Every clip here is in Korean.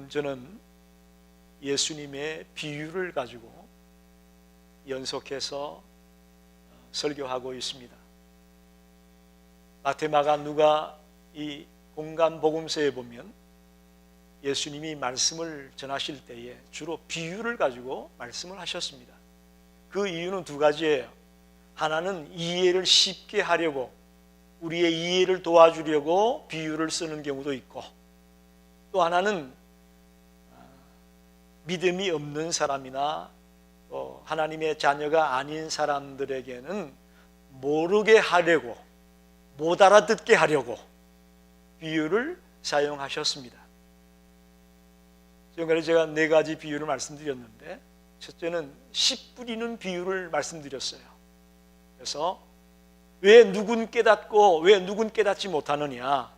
저는 예수님의 비유를 가지고 연속해서 설교하고 있습니다. 마태, 마가, 누가 이 공간 복음서에 보면 예수님이 말씀을 전하실 때에 주로 비유를 가지고 말씀을 하셨습니다. 그 이유는 두 가지예요. 하나는 이해를 쉽게 하려고, 우리의 이해를 도와주려고 비유를 쓰는 경우도 있고, 또 하나는 믿음이 없는 사람이나 또 하나님의 자녀가 아닌 사람들에게는 모르게 하려고, 못 알아듣게 하려고 비유를 사용하셨습니다. 지금까지 제가 네 가지 비유를 말씀드렸는데, 첫째는 씨 뿌리는 비유를 말씀드렸어요. 그래서 왜 누군 깨닫고 왜 누군 깨닫지 못하느냐,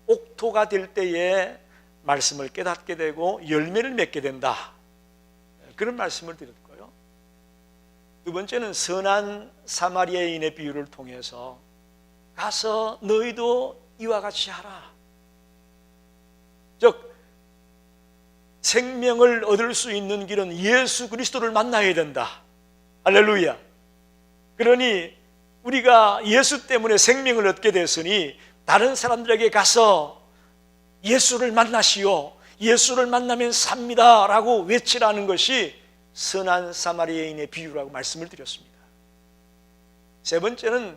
옥토가 될 때에 말씀을 깨닫게 되고 열매를 맺게 된다, 그런 말씀을 드렸고요. 두 번째는 선한 사마리아인의 비유를 통해서 가서 너희도 이와 같이 하라, 즉 생명을 얻을 수 있는 길은 예수 그리스도를 만나야 된다. 할렐루야. 그러니 우리가 예수 때문에 생명을 얻게 됐으니 다른 사람들에게 가서 예수를 만나시오, 예수를 만나면 삽니다 라고 외치라는 것이 선한 사마리아인의 비유라고 말씀을 드렸습니다. 세 번째는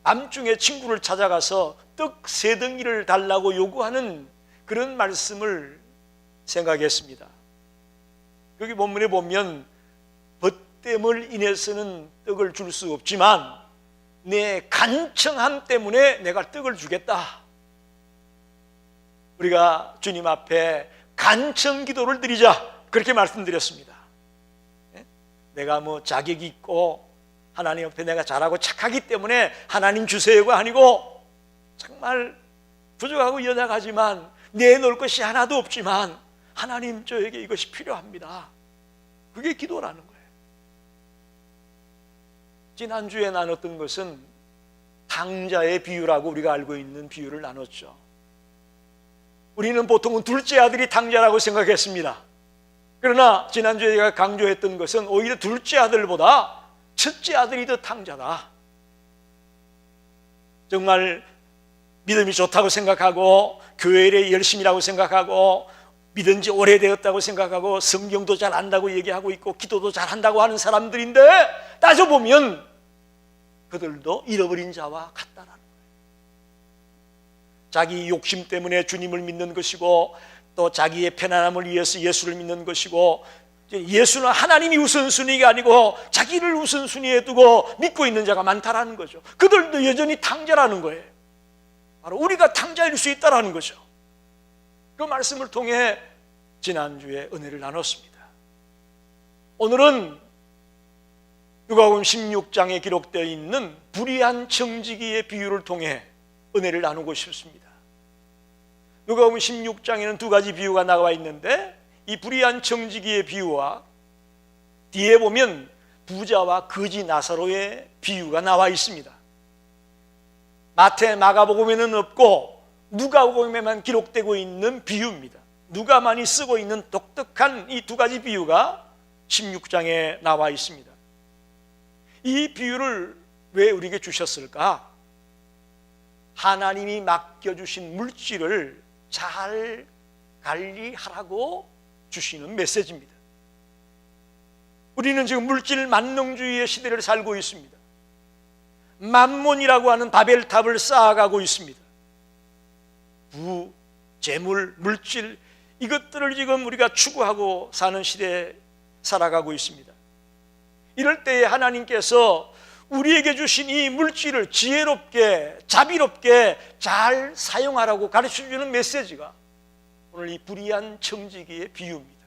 밤중에 친구를 찾아가서 떡 3덩이를 달라고 요구하는 그런 말씀을 생각했습니다. 여기 본문에 보면 벗됨을 인해서는 떡을 줄 수 없지만 내 간청함 때문에 내가 떡을 주겠다. 우리가 주님 앞에 간청 기도를 드리자, 그렇게 말씀드렸습니다. 내가 뭐 자격이 있고 하나님 앞에 내가 잘하고 착하기 때문에 하나님 주세요가 아니고, 정말 부족하고 연약하지만 내놓을 것이 하나도 없지만 하나님 저에게 이것이 필요합니다. 그게 기도라는 거예요. 지난주에 나눴던 것은 탕자의 비유라고 우리가 알고 있는 비유를 나눴죠. 우리는 보통은 둘째 아들이 탕자라고 생각했습니다. 그러나 지난주에 제가 강조했던 것은 오히려 둘째 아들보다 첫째 아들이 더 탕자다. 정말 믿음이 좋다고 생각하고 교회 일에 열심이라고 생각하고 믿은 지 오래되었다고 생각하고 성경도 잘 안다고 얘기하고 있고 기도도 잘 한다고 하는 사람들인데, 따져보면 그들도 잃어버린 자와 같다라는 거예요. 자기 욕심 때문에 주님을 믿는 것이고, 또 자기의 편안함을 위해서 예수를 믿는 것이고, 예수는 하나님이 우선순위가 아니고 자기를 우선순위에 두고 믿고 있는 자가 많다라는 거죠. 그들도 여전히 탕자라는 거예요. 바로 우리가 탕자일 수 있다라는 거죠. 그 말씀을 통해 지난주에 은혜를 나눴습니다. 오늘은 누가복음 16장에 기록되어 있는 불의한 청지기의 비유를 통해 은혜를 나누고 싶습니다. 누가복음 16장에는 두 가지 비유가 나와 있는데, 이 불의한 청지기의 비유와 뒤에 보면 부자와 거지 나사로의 비유가 나와 있습니다. 마태, 마가복음에는 없고 누가복음에만 기록되고 있는 비유입니다. 누가만이 쓰고 있는 독특한 이 두 가지 비유가 16장에 나와 있습니다. 이 비유를 왜 우리에게 주셨을까? 하나님이 맡겨주신 물질을 잘 관리하라고 주시는 메시지입니다. 우리는 지금 물질 만능주의의 시대를 살고 있습니다. 만몬이라고 하는 바벨탑을 쌓아가고 있습니다. 부, 재물, 물질, 이것들을 지금 우리가 추구하고 사는 시대에 살아가고 있습니다. 이럴 때에 하나님께서 우리에게 주신 이 물질을 지혜롭게, 자비롭게 잘 사용하라고 가르쳐주는 메시지가 오늘 이 불의한 청지기의 비유입니다.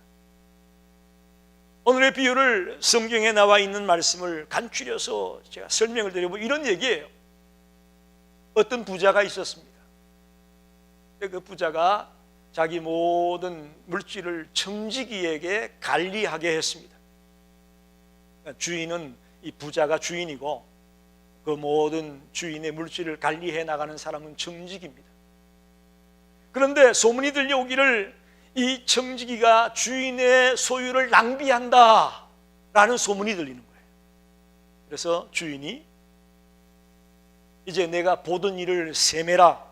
오늘의 비유를 성경에 나와 있는 말씀을 간추려서 제가 설명을 드려보면 이런 얘기예요. 어떤 부자가 있었습니다. 그 부자가 자기 모든 물질을 청지기에게 관리하게 했습니다. 주인은, 이 부자가 주인이고 그 모든 주인의 물질을 관리해 나가는 사람은 청지기입니다. 그런데 소문이 들려오기를 이 청지기가 주인의 소유를 낭비한다 라는 소문이 들리는 거예요. 그래서 주인이 이제 내가 보던 일을 세매라,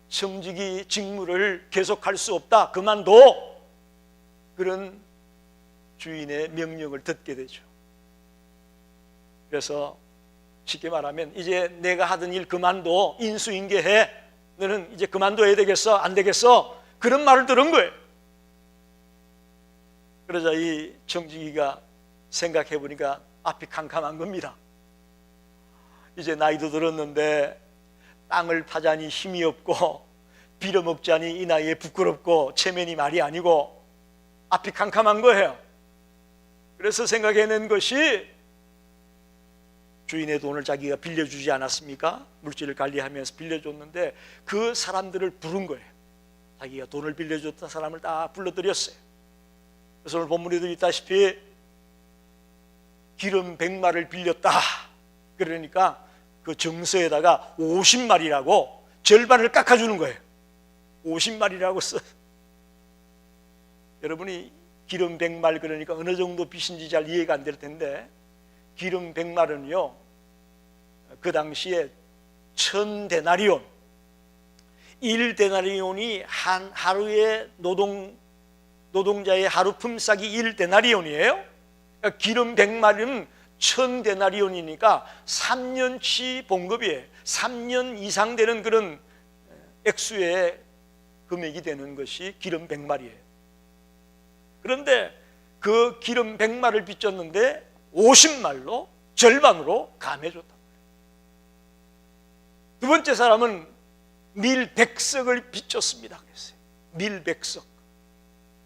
청지기 직무를 계속할 수 없다, 그만둬, 그런 주인의 명령을 듣게 되죠. 그래서 쉽게 말하면 이제 내가 하던 일 그만둬, 인수인계해, 너는 이제 그만둬야 되겠어, 안 되겠어, 그런 말을 들은 거예요. 그러자 이 청지기가 생각해 보니까 앞이 캄캄한 겁니다. 이제 나이도 들었는데 땅을 파자니 힘이 없고 빌어먹자니 이 나이에 부끄럽고 체면이 말이 아니고 앞이 캄캄한 거예요. 그래서 생각해낸 것이 주인의 돈을 자기가 빌려주지 않았습니까? 물질을 관리하면서 빌려줬는데 그 사람들을 부른 거예요. 자기가 돈을 빌려줬던 사람을 다 불러들였어요. 그래서 오늘 본문에도 있다시피 기름 100마리를 빌렸다. 그러니까 그 정서에다가 50마리라고 절반을 깎아주는 거예요. 50마리라고 써. 여러분이 기름 100마리 그러니까 어느 정도 빚인지 잘 이해가 안 될 텐데, 기름 100마리는요 그 당시에 1000데나리온, 1데나리온이 한 하루의 노동자의 하루 품삯이 1데나리온이에요. 그러니까 기름 100마리는 1000데나리온이니까 3년치 봉급이에요. 3년 이상 되는 그런 액수의 금액이 되는 것이 기름 100마리예요. 그런데 그 기름 100마리를 빚졌는데 50말로 절반으로 감해줬다. 두 번째 사람은 밀 100석을 빚졌습니다. 그랬어요. 밀 100석.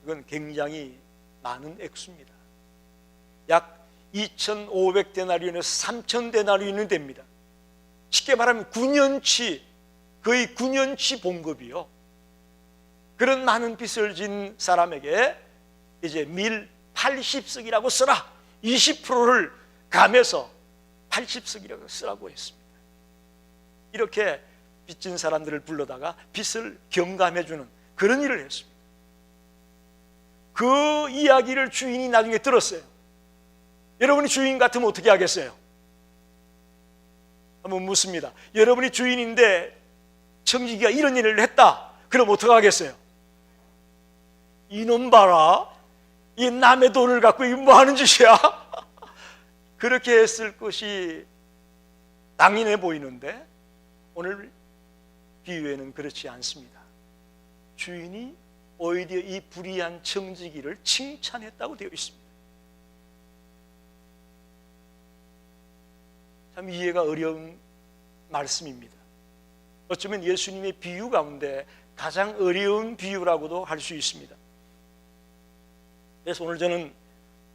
이건 굉장히 많은 액수입니다. 약 2500데나리온에서 3000데나리온이 됩니다. 쉽게 말하면 9년치, 거의 9년치 봉급이요. 그런 많은 빚을 진 사람에게 이제 밀 80석이라고 쓰라, 20%를 감해서 80석이라고 쓰라고 했습니다. 이렇게 빚진 사람들을 불러다가 빚을 경감해주는 그런 일을 했습니다. 그 이야기를 주인이 나중에 들었어요. 여러분이 주인 같으면 어떻게 하겠어요? 한번 묻습니다. 여러분이 주인인데 청지기가 이런 일을 했다, 그럼 어떻게 하겠어요? 이놈 봐라, 이 남의 돈을 갖고 이거 뭐 하는 짓이야? 그렇게 했을 것이 당연해 보이는데 오늘 비유에는 그렇지 않습니다. 주인이 오히려 이 불의한 청지기를 칭찬했다고 되어 있습니다. 참 이해가 어려운 말씀입니다. 어쩌면 예수님의 비유 가운데 가장 어려운 비유라고도 할 수 있습니다. 그래서 오늘 저는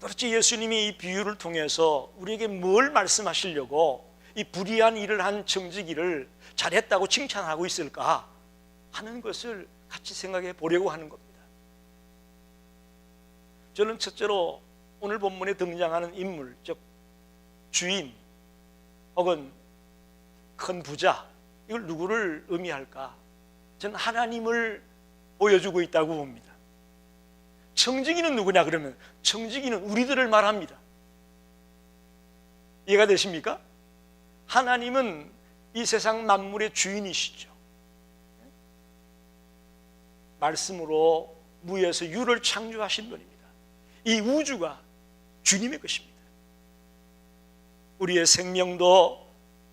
도대체 예수님이 이 비유를 통해서 우리에게 뭘 말씀하시려고 이 불의한 일을 한 청지기를 잘했다고 칭찬하고 있을까 하는 것을 같이 생각해 보려고 하는 겁니다. 저는 첫째로 오늘 본문에 등장하는 인물, 즉 주인 혹은 큰 부자, 이걸 누구를 의미할까? 저는 하나님을 보여주고 있다고 봅니다. 청지기는 누구냐 그러면 청지기는 우리들을 말합니다. 이해가 되십니까? 하나님은 이 세상 만물의 주인이시죠. 말씀으로 무에서 유를 창조하신 분입니다. 이 우주가 주님의 것입니다. 우리의 생명도,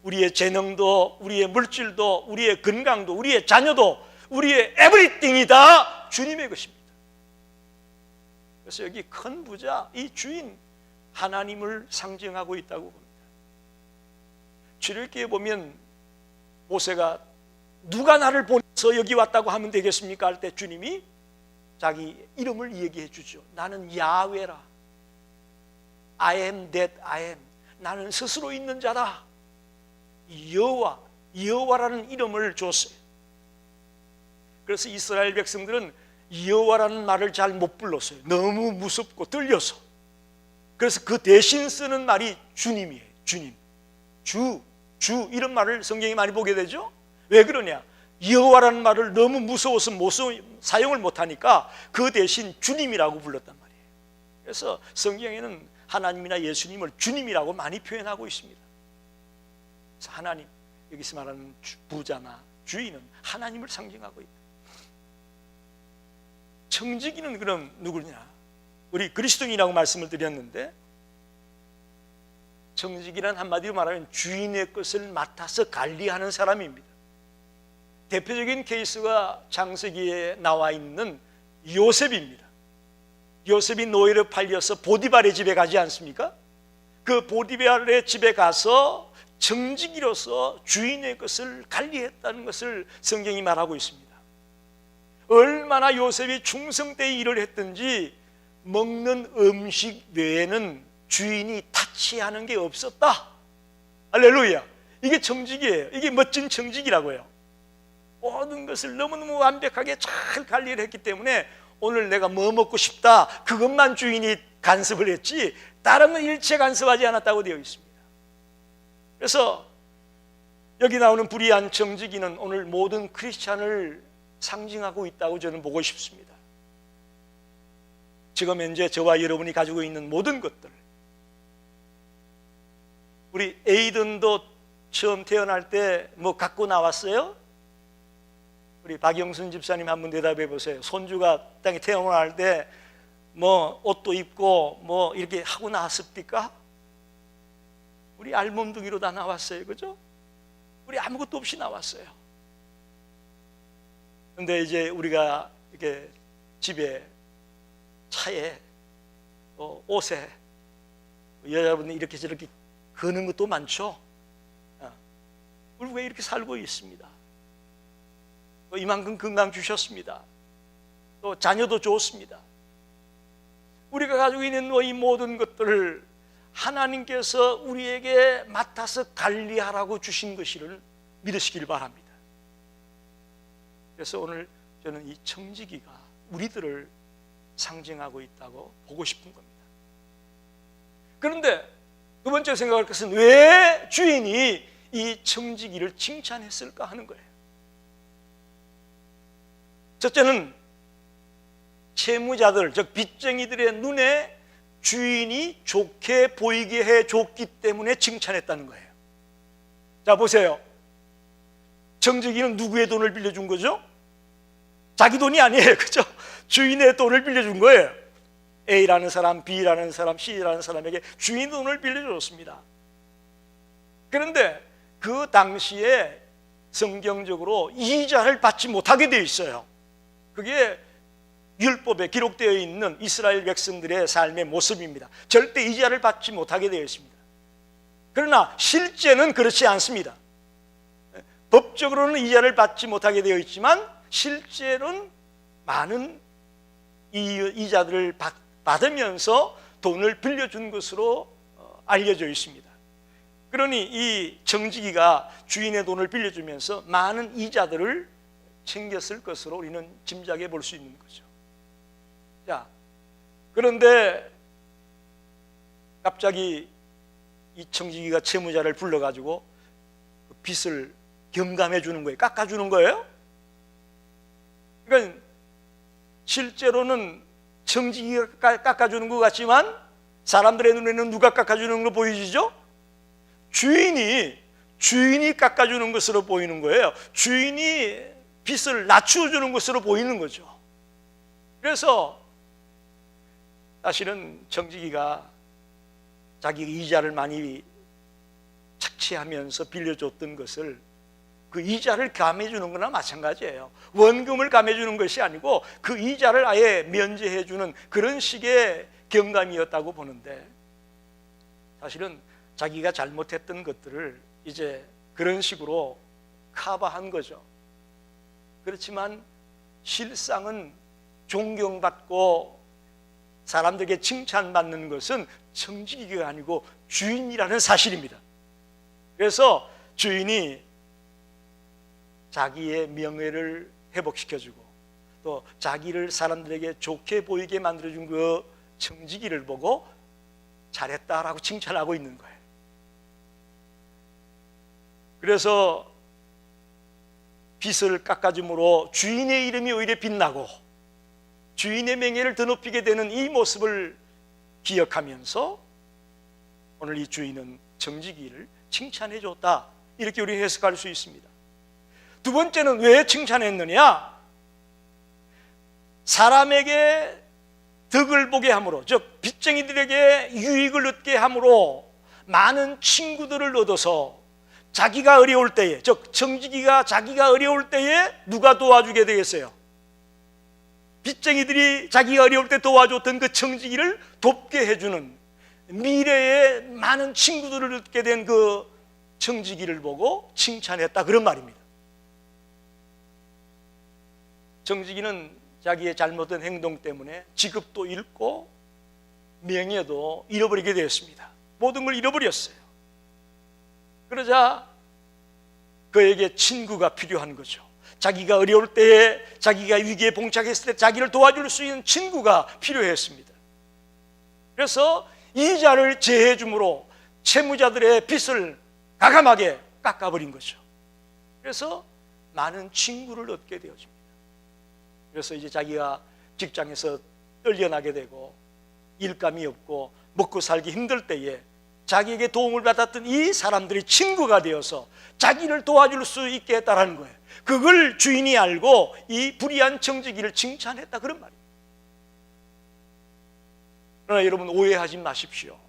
우리의 재능도, 우리의 물질도, 우리의 건강도, 우리의 자녀도, 우리의 에브리띵이 다 주님의 것입니다. 그래서 여기 큰 부자, 이 주인 하나님을 상징하고 있다고 봅니다. 출애굽기에 보면 모세가 누가 나를 보내서 여기 왔다고 하면 되겠습니까? 할 때 주님이 자기 이름을 얘기해 주죠. 나는 야훼라, I am that I am. 나는 스스로 있는 자다. 여호와라는 이름을 줬어요. 그래서 이스라엘 백성들은 여호와라는 말을 잘 못 불렀어요. 너무 무섭고 떨려서. 그래서 그 대신 쓰는 말이 주님이에요. 주님, 주 이런 말을 성경에 많이 보게 되죠. 왜 그러냐? 여호와라는 말을 너무 무서워서 사용을 못하니까 그 대신 주님이라고 불렀단 말이에요. 그래서 성경에는 하나님이나 예수님을 주님이라고 많이 표현하고 있습니다. 그래서 하나님, 여기서 말하는 부자나 주인은 하나님을 상징하고 있다. 청지기는 그럼 누구냐? 우리 그리스도인이라고 말씀을 드렸는데, 청지기란 한마디로 말하면 주인의 것을 맡아서 관리하는 사람입니다. 대표적인 케이스가 창세기에 나와 있는 요셉입니다. 요셉이 노예로 팔려서 보디발의 집에 가지 않습니까? 그 보디발의 집에 가서 청지기로서 주인의 것을 관리했다는 것을 성경이 말하고 있습니다. 얼마나 요셉이 충성되이 일을 했든지 먹는 음식 외에는 주인이 타치하는 게 없었다. 할렐루야. 이게 청지기예요. 이게 멋진 청지기라고요. 모든 것을 너무너무 완벽하게 잘 관리를 했기 때문에 오늘 내가 뭐 먹고 싶다, 그것만 주인이 간섭을 했지 다른 건 일체 간섭하지 않았다고 되어 있습니다. 그래서 여기 나오는 불의한 청지기는 오늘 모든 크리스찬을 상징하고 있다고 저는 보고 싶습니다. 지금 현재 저와 여러분이 가지고 있는 모든 것들, 우리 에이든도 처음 태어날 때 뭐 갖고 나왔어요? 우리 박영순 집사님 한번 대답해 보세요. 손주가 땅에 태어날 때 뭐 옷도 입고 뭐 이렇게 하고 나왔습니까? 우리 알몸둥이로 다 나왔어요. 그죠? 우리 아무것도 없이 나왔어요. 근데 이제 우리가 이렇게 집에, 차에, 옷에 여자분이 이렇게 저렇게 거는 것도 많죠. 우리 왜 이렇게 살고 있습니다. 또 이만큼 건강 주셨습니다. 또 자녀도 좋습니다. 우리가 가지고 있는 이 모든 것들을 하나님께서 우리에게 맡아서 관리하라고 주신 것을 믿으시길 바랍니다. 그래서 오늘 저는 이 청지기가 우리들을 상징하고 있다고 보고 싶은 겁니다. 그런데 두 번째 생각할 것은 왜 주인이 이 청지기를 칭찬했을까 하는 거예요. 첫째는 채무자들, 즉 빚쟁이들의 눈에 주인이 좋게 보이게 해줬기 때문에 칭찬했다는 거예요. 자, 보세요. 청지기는 누구의 돈을 빌려준 거죠? 자기 돈이 아니에요. 그죠? 주인의 돈을 빌려준 거예요. A라는 사람, B라는 사람, C라는 사람에게 주인 돈을 빌려줬습니다. 그런데 그 당시에 성경적으로 이자를 받지 못하게 되어 있어요. 그게 율법에 기록되어 있는 이스라엘 백성들의 삶의 모습입니다. 절대 이자를 받지 못하게 되어 있습니다. 그러나 실제는 그렇지 않습니다. 법적으로는 이자를 받지 못하게 되어 있지만 실제로는 많은 이자들을 받으면서 돈을 빌려준 것으로 알려져 있습니다. 그러니 이 청지기가 주인의 돈을 빌려주면서 많은 이자들을 챙겼을 것으로 우리는 짐작해 볼 수 있는 거죠. 자, 그런데 갑자기 이 청지기가 채무자를 불러가지고 그 빚을 경감해 주는 거예요. 깎아주는 거예요. 그러니까 실제로는 청지기가 깎아주는 것 같지만 사람들의 눈에는 누가 깎아주는 거 보이시죠? 주인이 깎아주는 것으로 보이는 거예요. 주인이 빚을 낮추어주는 것으로 보이는 거죠. 그래서 사실은 청지기가 자기 이자를 많이 착취하면서 빌려줬던 것을 그 이자를 감해주는 거나 마찬가지예요. 원금을 감해주는 것이 아니고 그 이자를 아예 면제해주는 그런 식의 경감이었다고 보는데, 사실은 자기가 잘못했던 것들을 이제 그런 식으로 커버한 거죠. 그렇지만 실상은 존경받고 사람들에게 칭찬받는 것은 청지기가 아니고 주인이라는 사실입니다. 그래서 주인이 자기의 명예를 회복시켜주고 또 자기를 사람들에게 좋게 보이게 만들어준 그 청지기를 보고 잘했다라고 칭찬하고 있는 거예요. 그래서 빚을 깎아줌으로 주인의 이름이 오히려 빛나고 주인의 명예를 더 높이게 되는 이 모습을 기억하면서 오늘 이 주인은 정직이를 칭찬해 줬다, 이렇게 우리 해석할 수 있습니다. 두 번째는 왜 칭찬했느냐? 사람에게 덕을 보게 함으로, 즉 빚쟁이들에게 유익을 얻게 함으로 많은 친구들을 얻어서 자기가 어려울 때에, 즉 정직이가 자기가 어려울 때에 누가 도와주게 되겠어요? 빚쟁이들이 자기가 어려울 때 도와줬던 그 정직이를 돕게 해주는, 미래에 많은 친구들을 얻게 된 그 정직이를 보고 칭찬했다, 그런 말입니다. 정직이는 자기의 잘못된 행동 때문에 직업도 잃고 명예도 잃어버리게 되었습니다. 모든 걸 잃어버렸어요. 그러자 그에게 친구가 필요한 거죠. 자기가 어려울 때에, 자기가 위기에 봉착했을 때 자기를 도와줄 수 있는 친구가 필요했습니다. 그래서 이자를 제해 줌으로 채무자들의 빚을 가감하게 깎아버린 거죠. 그래서 많은 친구를 얻게 되어집니다. 그래서 이제 자기가 직장에서 떨려나게 되고 일감이 없고 먹고 살기 힘들 때에 자기에게 도움을 받았던 이 사람들이 친구가 되어서 자기를 도와줄 수 있게 했다는 거예요. 그걸 주인이 알고 이 불의한 정직이를 칭찬했다, 그런 말이에요. 그러나 여러분, 오해하지 마십시오.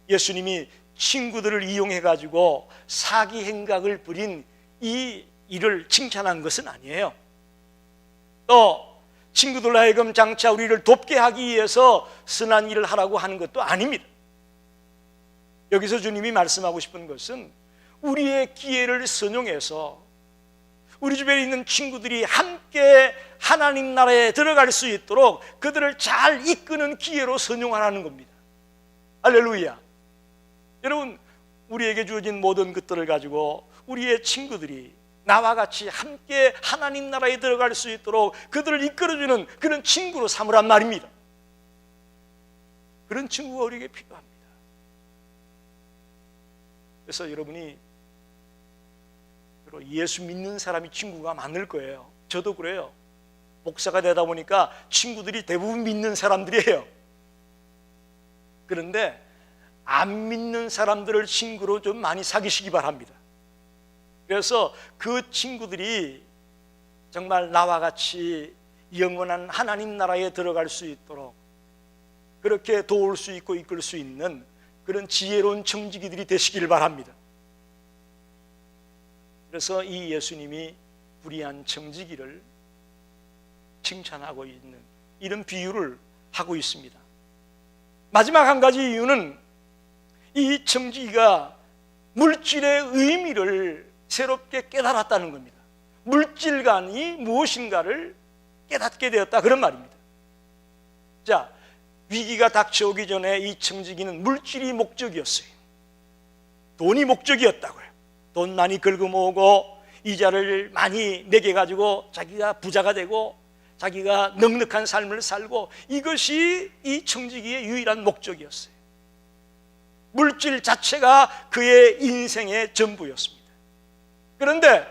예수님이 친구들을 이용해 가지고 사기 행각을 부린 이 일을 칭찬한 것은 아니에요. 또 친구들로 하여금 장차 우리를 돕게 하기 위해서 선한 일을 하라고 하는 것도 아닙니다. 여기서 주님이 말씀하고 싶은 것은 우리의 기회를 선용해서 우리 주변에 있는 친구들이 함께 하나님 나라에 들어갈 수 있도록 그들을 잘 이끄는 기회로 선용하라는 겁니다. 할렐루야. 여러분, 우리에게 주어진 모든 것들을 가지고 우리의 친구들이 나와 같이 함께 하나님 나라에 들어갈 수 있도록 그들을 이끌어주는 그런 친구로 삼으란 말입니다. 그런 친구가 우리에게 필요합니다. 그래서 여러분이 예수 믿는 사람이 친구가 많을 거예요. 저도 그래요. 목사가 되다 보니까 친구들이 대부분 믿는 사람들이에요. 그런데 안 믿는 사람들을 친구로 좀 많이 사귀시기 바랍니다. 그래서 그 친구들이 정말 나와 같이 영원한 하나님 나라에 들어갈 수 있도록 그렇게 도울 수 있고 이끌 수 있는 그런 지혜로운 정직이들이 되시길 바랍니다. 그래서 이 예수님이 불의한 정직이를 칭찬하고 있는 이런 비유를 하고 있습니다. 마지막 한 가지 이유는 이 정직이가 물질의 의미를 새롭게 깨달았다는 겁니다. 물질관이 무엇인가를 깨닫게 되었다, 그런 말입니다. 자, 위기가 닥쳐오기 전에 이 정직이는 물질이 목적이었어요. 돈이 목적이었다고요. 돈 많이 긁어모으고 이자를 많이 매겨가지고 자기가 부자가 되고 자기가 넉넉한 삶을 살고, 이것이 이 정직이의 유일한 목적이었어요. 물질 자체가 그의 인생의 전부였습니다. 그런데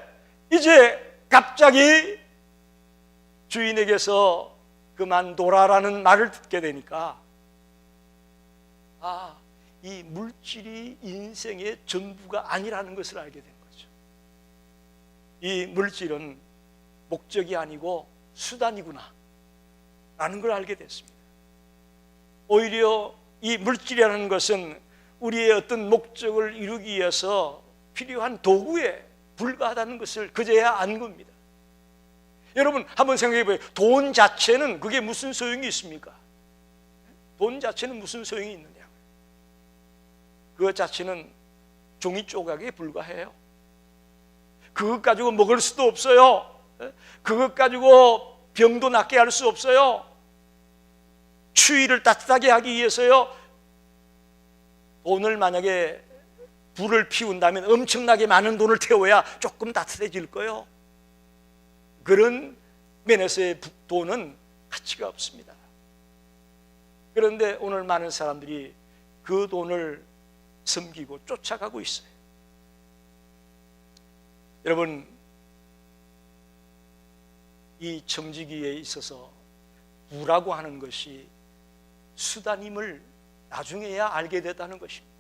이제 갑자기 주인에게서 그만둬라라는 말을 듣게 되니까 이 물질이 인생의 전부가 아니라는 것을 알게 된 거죠. 이 물질은 목적이 아니고 수단이구나 라는 걸 알게 됐습니다. 오히려 이 물질이라는 것은 우리의 어떤 목적을 이루기 위해서 필요한 도구에 불과하다는 것을 그제야 안 겁니다. 여러분, 한번 생각해 보세요. 돈 자체는 그게 무슨 소용이 있습니까? 돈 자체는 무슨 소용이 있느냐? 그것 자체는 종이 조각에 불과해요. 그것 가지고 먹을 수도 없어요. 그것 가지고 병도 낫게 할 수 없어요. 추위를 따뜻하게 하기 위해서요, 돈을 만약에 불을 피운다면 엄청나게 많은 돈을 태워야 조금 따뜻해질 거예요. 그런 면에서의 돈은 가치가 없습니다. 그런데 오늘 많은 사람들이 그 돈을 섬기고 쫓아가고 있어요. 여러분, 이 청지기에 있어서 부라고 하는 것이 수단임을 나중에야 알게 됐다는 것입니다.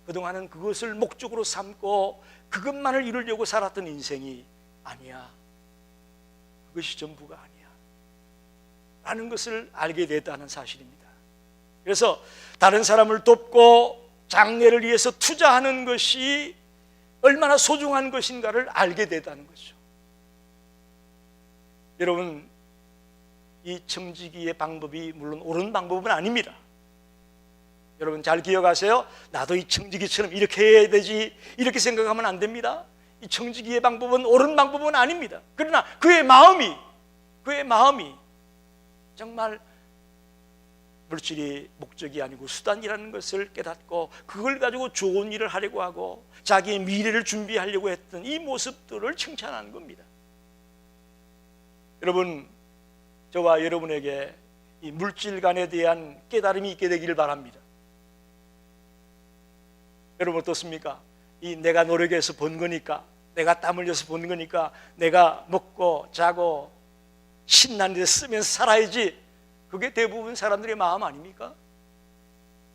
그동안은 그것을 목적으로 삼고 그것만을 이루려고 살았던 인생이 아니야, 그것이 전부가 아니야 라는 것을 알게 됐다는 사실입니다. 그래서 다른 사람을 돕고 장래를 위해서 투자하는 것이 얼마나 소중한 것인가를 알게 됐다는 거죠. 여러분, 이 청지기의 방법이 물론 옳은 방법은 아닙니다. 여러분 잘 기억하세요. 나도 이 청지기처럼 이렇게 해야 되지, 이렇게 생각하면 안 됩니다. 이 청지기의 방법은 옳은 방법은 아닙니다. 그러나 그의 마음이 정말 물질이 목적이 아니고 수단이라는 것을 깨닫고 그걸 가지고 좋은 일을 하려고 하고 자기의 미래를 준비하려고 했던 이 모습들을 칭찬하는 겁니다. 여러분, 저와 여러분에게 이 물질관에 대한 깨달음이 있게 되기를 바랍니다. 여러분 어떻습니까? 이 내가 노력해서 번 거니까, 내가 땀 흘려서 번 거니까 내가 먹고 자고 신나는 데 쓰면서 살아야지, 그게 대부분 사람들의 마음 아닙니까?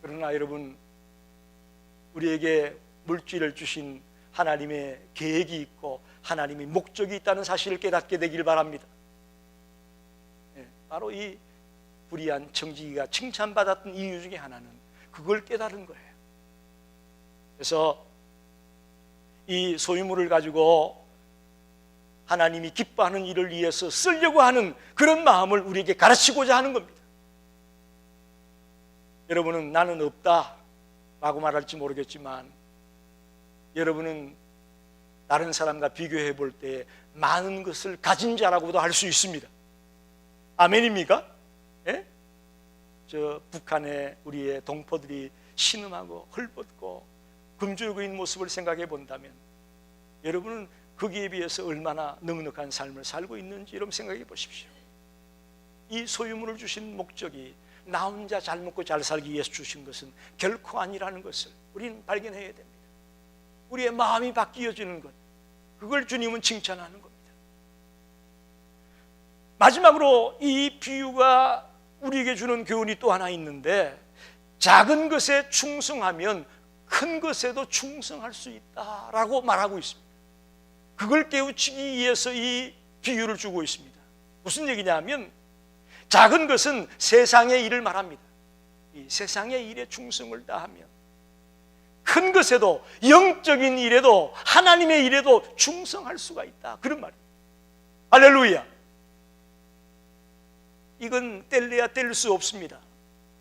그러나 여러분, 우리에게 물질을 주신 하나님의 계획이 있고 하나님의 목적이 있다는 사실을 깨닫게 되길 바랍니다. 바로 이 불의한 청지기가 칭찬받았던 이유 중에 하나는 그걸 깨달은 거예요. 그래서 이 소유물을 가지고 하나님이 기뻐하는 일을 위해서 쓰려고 하는 그런 마음을 우리에게 가르치고자 하는 겁니다. 여러분은 나는 없다 라고 말할지 모르겠지만 여러분은 다른 사람과 비교해 볼 때 많은 것을 가진 자라고도 할 수 있습니다. 아멘입니까? 예? 저 북한의 우리의 동포들이 신음하고 헐벗고 금주고 있는 모습을 생각해 본다면 여러분은 거기에 비해서 얼마나 넉넉한 삶을 살고 있는지 여러분 생각해 보십시오. 이 소유물을 주신 목적이 나 혼자 잘 먹고 잘 살기 위해서 주신 것은 결코 아니라는 것을 우리는 발견해야 됩니다. 우리의 마음이 바뀌어지는 것, 그걸 주님은 칭찬하는 겁니다. 마지막으로 이 비유가 우리에게 주는 교훈이 또 하나 있는데, 작은 것에 충성하면 큰 것에도 충성할 수 있다라고 말하고 있습니다. 그걸 깨우치기 위해서 이 비유를 주고 있습니다. 무슨 얘기냐면 작은 것은 세상의 일을 말합니다. 이 세상의 일에 충성을 다하면 큰 것에도, 영적인 일에도, 하나님의 일에도 충성할 수가 있다, 그런 말이에요. 할렐루야. 이건 뗄래야 뗄 수 없습니다.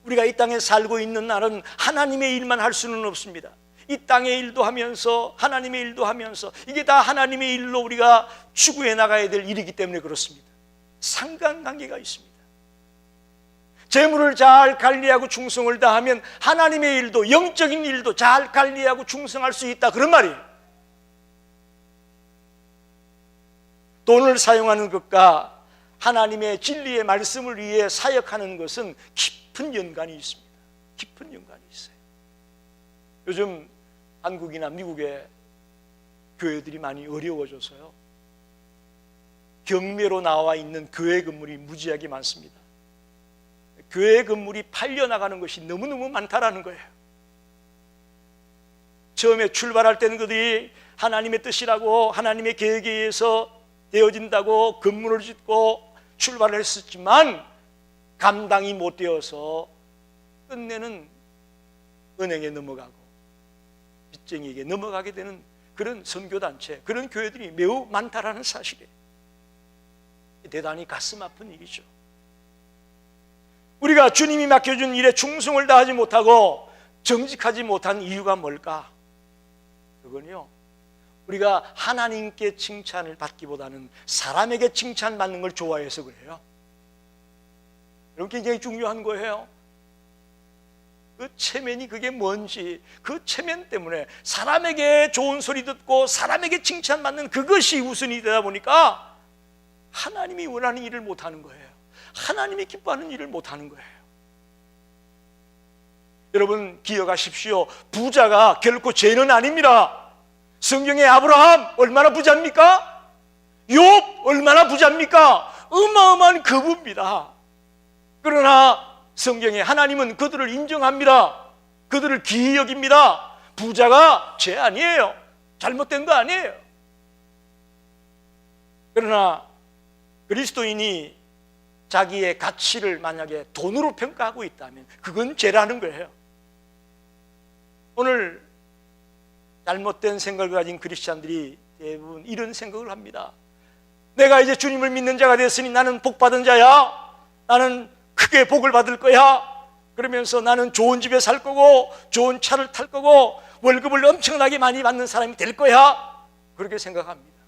우리가 이 땅에 살고 있는 날은 하나님의 일만 할 수는 없습니다. 이 땅의 일도 하면서 하나님의 일도 하면서 이게 다 하나님의 일로 우리가 추구해 나가야 될 일이기 때문에 그렇습니다. 상관관계가 있습니다. 재물을 잘 관리하고 충성을 다하면 하나님의 일도, 영적인 일도 잘 관리하고 충성할 수 있다, 그런 말이에요. 돈을 사용하는 것과 하나님의 진리의 말씀을 위해 사역하는 것은 깊은 연관이 있습니다. 깊은 연관이 있어요. 요즘 한국이나 미국의 교회들이 많이 어려워져서요, 경매로 나와 있는 교회 건물이 무지하게 많습니다. 교회 건물이 팔려나가는 것이 너무너무 많다라는 거예요. 처음에 출발할 때는 그들이 하나님의 뜻이라고, 하나님의 계획에 의해서 되어진다고 건물을 짓고 출발을 했었지만 감당이 못 되어서 끝내는 은행에 넘어가고 빚쟁이에게 넘어가게 되는 그런 선교단체, 그런 교회들이 매우 많다라는 사실이에요. 대단히 가슴 아픈 일이죠. 우리가 주님이 맡겨준 일에 충성을 다하지 못하고 정직하지 못한 이유가 뭘까? 그건요, 우리가 하나님께 칭찬을 받기보다는 사람에게 칭찬받는 걸 좋아해서 그래요. 여러분, 굉장히 중요한 거예요. 그 체면이 그게 뭔지, 그 체면 때문에 사람에게 좋은 소리 듣고 사람에게 칭찬받는 그것이 우선이 되다 보니까 하나님이 원하는 일을 못하는 거예요. 하나님이 기뻐하는 일을 못하는 거예요. 여러분 기억하십시오. 부자가 결코 죄는 아닙니다. 성경의 아브라함 얼마나 부자입니까? 욥 얼마나 부자입니까? 어마어마한 거부입니다. 그러나 성경에 하나님은 그들을 인정합니다. 그들을 귀히 여깁니다. 부자가 죄 아니에요. 잘못된 거 아니에요. 그러나 그리스도인이 자기의 가치를 만약에 돈으로 평가하고 있다면 그건 죄라는 거예요. 오늘 잘못된 생각을 가진 크리스찬들이 대부분 이런 생각을 합니다. 내가 이제 주님을 믿는 자가 됐으니 나는 복받은 자야. 나는 크게 복을 받을 거야. 그러면서 나는 좋은 집에 살 거고 좋은 차를 탈 거고 월급을 엄청나게 많이 받는 사람이 될 거야. 그렇게 생각합니다.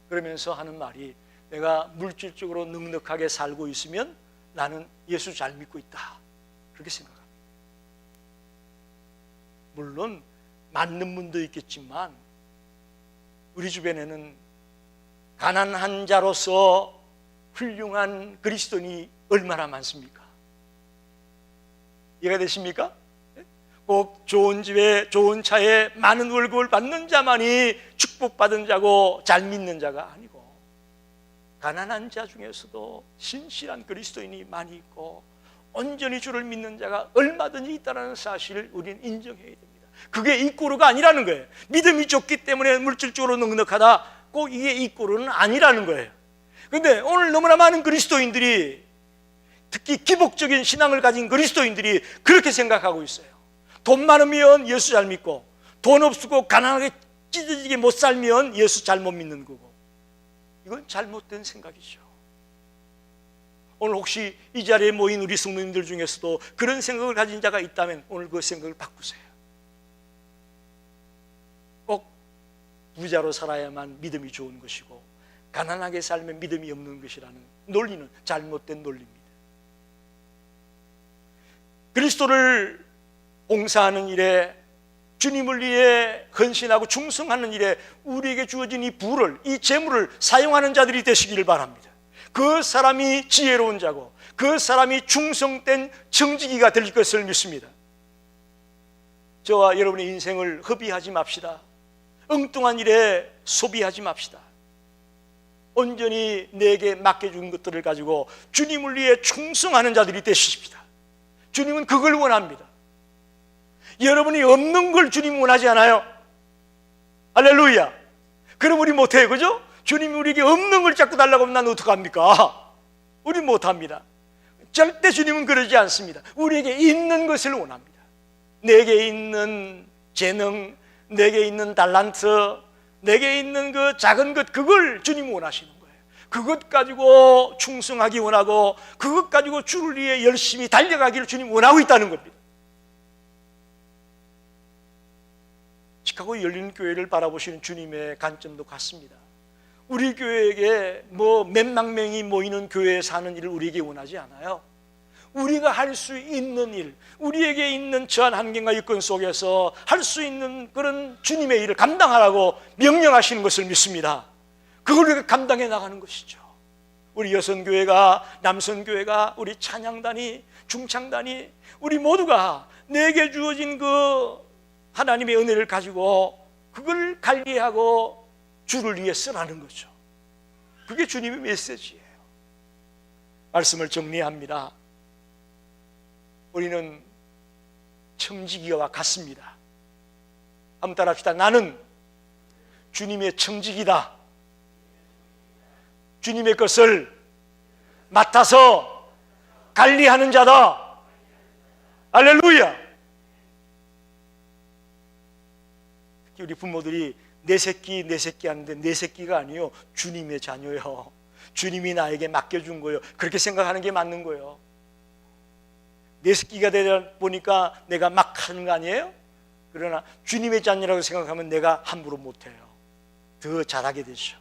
그러면서 하는 말이 내가 물질적으로 넉넉하게 살고 있으면 나는 예수 잘 믿고 있다. 그렇게 생각합니다. 물론 맞는 분도 있겠지만 우리 주변에는 가난한 자로서 훌륭한 그리스도인이 얼마나 많습니까? 이해가 되십니까? 꼭 좋은 집에 좋은 차에 많은 월급을 받는 자만이 축복받은 자고 잘 믿는 자가 아니고 가난한 자 중에서도 신실한 그리스도인이 많이 있고 온전히 주를 믿는 자가 얼마든지 있다는 사실을 우리는 인정해야 됩니다. 그게 이꼬르가 아니라는 거예요. 믿음이 좋기 때문에 물질적으로 넉넉하다, 꼭 이게 이꼬르는 아니라는 거예요. 그런데 오늘 너무나 많은 그리스도인들이, 특히 기복적인 신앙을 가진 그리스도인들이 그렇게 생각하고 있어요. 돈 많으면 예수 잘 믿고 돈 없고 가난하게 찢어지게 못 살면 예수 잘못 믿는 거고, 이건 잘못된 생각이죠. 오늘 혹시 이 자리에 모인 우리 성도님들 중에서도 그런 생각을 가진 자가 있다면 오늘 그 생각을 바꾸세요. 꼭 부자로 살아야만 믿음이 좋은 것이고 가난하게 살면 믿음이 없는 것이라는 논리는 잘못된 논리입니다. 그리스도를 봉사하는 일에, 주님을 위해 헌신하고 충성하는 일에 우리에게 주어진 이 부를, 이 재물을 사용하는 자들이 되시기를 바랍니다. 그 사람이 지혜로운 자고 그 사람이 충성된 정직이가 될 것을 믿습니다. 저와 여러분의 인생을 허비하지 맙시다. 엉뚱한 일에 소비하지 맙시다. 온전히 내게 맡겨준 것들을 가지고 주님을 위해 충성하는 자들이 되십시다. 주님은 그걸 원합니다. 여러분이 없는 걸 주님 원하지 않아요. 할렐루야. 그럼 우리 못해요, 그죠? 주님이 우리에게 없는 걸 자꾸 달라고 하면 난 어떡합니까? 우리 못합니다. 절대 주님은 그러지 않습니다. 우리에게 있는 것을 원합니다. 내게 있는 재능, 내게 있는 달란트, 내게 있는 그 작은 것, 그걸 주님이 원하시는 거예요. 그것 가지고 충성하기 원하고 그것 가지고 주를 위해 열심히 달려가기를 주님 원하고 있다는 겁니다. 시카고 열린 교회를 바라보시는 주님의 관점도 같습니다. 우리 교회에게 뭐 몇만 명이 모이는 교회에 사는 일을 우리에게 원하지 않아요. 우리가 할 수 있는 일, 우리에게 있는 처한 환경과 여건 속에서 할 수 있는 그런 주님의 일을 감당하라고 명령하시는 것을 믿습니다. 그걸 우리가 감당해 나가는 것이죠. 우리 여성교회가, 남성교회가, 우리 찬양단이, 중창단이, 우리 모두가 내게 주어진 그 하나님의 은혜를 가지고 그걸 관리하고 주를 위해 쓰라는 거죠. 그게 주님의 메시지예요. 말씀을 정리합니다. 우리는 청지기와 같습니다. 한번 따라합시다. 나는 주님의 청지기다. 주님의 것을 맡아서 관리하는 자다. 할렐루야. 특히 우리 부모들이 내 새끼 하는데 내 새끼가 아니요, 주님의 자녀요. 주님이 나에게 맡겨준 거예요. 그렇게 생각하는 게 맞는 거예요. 내 새끼가 되다 보니까 내가 막 하는 거 아니에요? 그러나 주님의 자녀라고 생각하면 내가 함부로 못해요. 더 잘하게 되죠.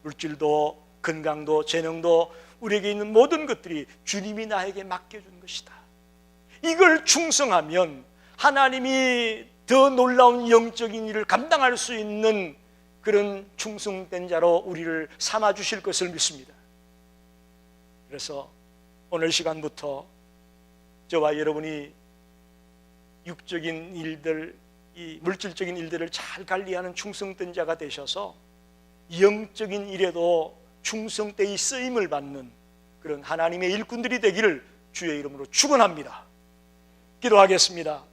물질도 건강도 재능도 우리에게 있는 모든 것들이 주님이 나에게 맡겨준 것이다. 이걸 충성하면 하나님이 더 놀라운 영적인 일을 감당할 수 있는 그런 충성된 자로 우리를 삼아주실 것을 믿습니다. 그래서 오늘 시간부터 저와 여러분이 육적인 일들, 이 물질적인 일들을 잘 관리하는 충성된 자가 되셔서 영적인 일에도 충성되이 쓰임을 받는 그런 하나님의 일꾼들이 되기를 주의 이름으로 축원합니다. 기도하겠습니다.